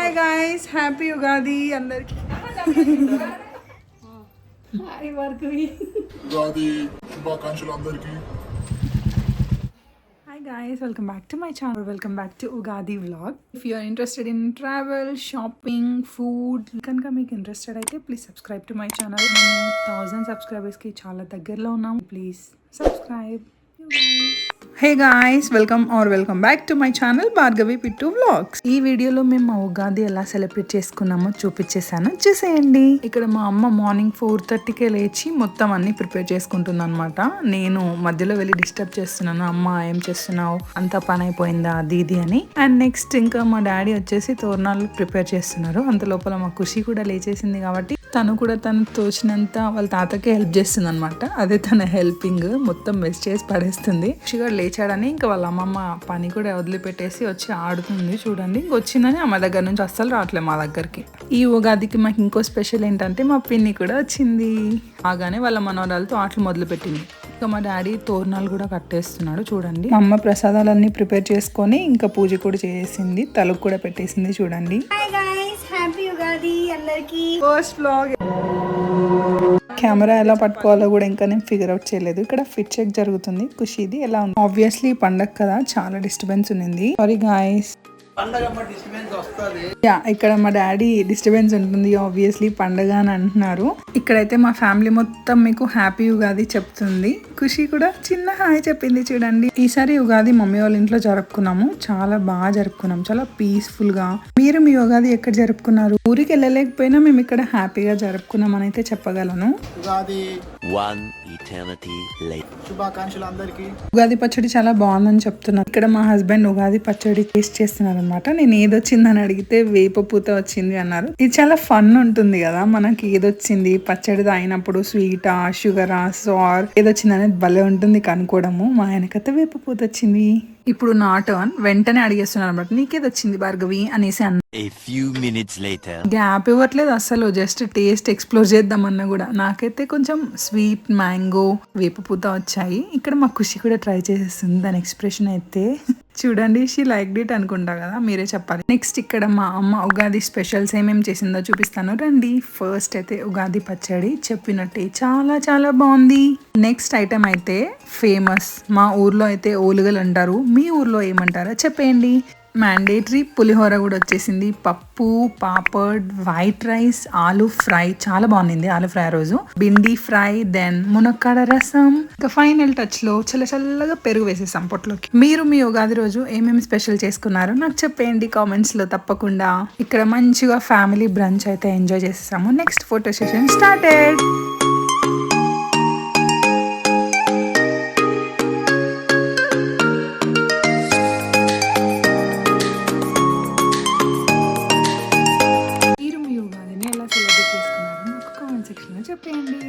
Hi guys, happy Ugadi అందరికి. Hi Bhargavi. Ugadi శుభాకాంక్షలు అందరికీ. Hi guys, welcome back to my channel. Welcome back to Ugadi vlog. If you are interested in travel, shopping, food, కనుక మీకు interested అయితే please subscribe to my channel. మేము 1000 సబ్స్క్రైబర్స్కి చాలా దగ్గరలో ఉన్నాం. Please subscribe. Hey guys, welcome back to my channel Bhargavi Pittu vlogs. ఈ వీడియోలో మేము మా ఉగాది ఎలా సెలబ్రేట్ చేసుకున్నామో చూపించేసాను, చూసేయండి. ఇక్కడ మా అమ్మ మార్నింగ్ 4:30కే లేచి మొత్తం అన్ని ప్రిపేర్ చేసుకుంటుంది అనమాట. నేను మధ్యలో వెళ్ళి డిస్టర్బ్ చేస్తున్నాను, అమ్మ ఏం చేస్తున్నావు, అంతా పని అయిపోయిందా అది ఇది అని. అండ్ నెక్స్ట్ ఇంకా మా డాడీ వచ్చేసి తోరణాలు ప్రిపేర్ చేస్తున్నారు. అంత లోపల మా ఖుషి కూడా లేచేసింది కాబట్టి తను కూడా తను తోచినంత వాళ్ళ తాతకే హెల్ప్ చేస్తుంది అనమాట. అదే తన హెల్పింగ్, మొత్తం మెస్ చేసి పడేస్తుంది. షుగర్ లేచాడని ఇంకా వాళ్ళ అమ్మమ్మ పని కూడా వదిలిపెట్టేసి వచ్చి ఆడుతుంది. చూడండి, వచ్చిందని అమ్మ దగ్గర నుంచి అస్సలు రావట్లేదు మా దగ్గరికి. ఈ ఉగాదికి మాకు ఇంకో స్పెషల్ ఏంటంటే మా పిన్ని కూడా వచ్చింది. ఆగానే వాళ్ళ మనవరాలతో ఆటలు మొదలుపెట్టింది. ఇంకా మా డాడీ తోరణాలు కూడా కట్టేస్తున్నాడు. చూడండి, మా అమ్మ ప్రసాదాలన్నీ ప్రిపేర్ చేసుకొని ఇంకా పూజ కూడా చేసింది, తలకు కూడా పెట్టేసింది. చూడండి, ఫస్ట్ వ్లాగ్. కెమెరా ఎలా పట్టుకోవాలో కూడా ఇంకా నేను ఫిగర్ అవుట్ చేయలేదు. ఇక్కడ ఫిట్ చెక్ జరుగుతుంది. ఖుషిది ఎలా ఉంది? ఆబ్వియస్లీ పండగ కదా, చాలా డిస్టర్బెన్స్ ఉంది. Sorry guys. ఇక్కడ మా డాడీ డిస్టర్బెన్స్ ఉంటుంది, ఆబ్వియస్లీ పండగ అని అంటున్నారు. ఇక్కడైతే మా ఫ్యామిలీ మొత్తం మీకు హ్యాపీ ఉగాది చెప్తుంది. ఖుషి కూడా చిన్న హాయ్ చెప్పింది. చూడండి, ఈసారి ఉగాది మమ్మీ వాళ్ళ ఇంట్లో జరుపుకున్నాము. చాలా బాగా జరుపుకున్నాం, చాలా పీస్ఫుల్ గా. మీరు మీ ఉగాది ఎక్కడ జరుపుకున్నారు? ఊరికి వెళ్ళలేకపోయినా మేము ఇక్కడ హ్యాపీగా జరుపుకున్నాం అని అయితే చెప్పగలను. శుభాకాంక్షలు అందరికీ. ఉగాది పచ్చడి చాలా బాగుందని చెప్తున్నారు. ఇక్కడ మా హస్బెండ్ ఉగాది పచ్చడి టేస్ట్ చేస్తున్నారు అనమాట. నేను ఏదొచ్చిందని అడిగితే వేప పూత వచ్చింది అన్నారు. ఇది చాలా ఫన్ ఉంటుంది కదా, మనకి ఏదొచ్చింది పచ్చడి తాగినప్పుడు, స్వీటా, షుగరా, సార్ ఏదొచ్చింది అనేది భలే ఉంటుంది కనుక్కోవడము. మా ఆయనకైతే వేప పూత వచ్చింది. ఇప్పుడు నా టర్న్. వెంటనే అడిగేస్తున్నారు అనమాట, నీకేదొచ్చింది భార్గవి అనేసి అన్న. గ్యాప్ ఇవ్వట్లేదు అసలు, జస్ట్ టేస్ట్ ఎక్స్ప్లోర్ చేద్దామన్నా కూడా. నాకైతే కొంచెం స్వీట్ మ్యాంగో వేప పూత వచ్చాయి. ఇక్కడ మా ఖుషి కూడా ట్రై చేసేస్తుంది. దాని ఎక్స్ప్రెషన్ అయితే చూడండి, షీ లైక్ డిట్ అనుకుంటా కదా, మీరే చెప్పాలి. నెక్స్ట్ ఇక్కడ మా అమ్మ ఉగాది స్పెషల్స్ ఏమేమి చేసిందో చూపిస్తాను రండి. ఫస్ట్ అయితే ఉగాది పచ్చడి చెప్పినట్టే చాలా చాలా బాగుంది. నెక్స్ట్ ఐటమ్ అయితే ఫేమస్, మా ఊర్లో అయితే ఓలుగలు అంటారు, మీ ఊర్లో ఏమంటారో చెప్పేయండి. మ్యాండేటరీ పులిహోర కూడా వచ్చేసింది. పప్పు, పాపడ్, వైట్ రైస్, ఆలు ఫ్రై చాలా బాగుంది. ఆలు ఫ్రై రోజు భిండి ఫ్రై, దెన్ మునక్కాడ రసం, ఇంకా ఫైనల్ టచ్ లో చల్లగా పెరుగు వేసేసాం పొట్లోకి. మీరు మీ ఉగాది రోజు ఏమేమి స్పెషల్ చేసుకున్నారో నాకు చెప్పేయండి కామెంట్స్ లో తప్పకుండా. ఇక్కడ మంచిగా ఫ్యామిలీ బ్రంచ్ అయితే ఎంజాయ్ చేసేసాము. Next photo session started. చెప్పండి.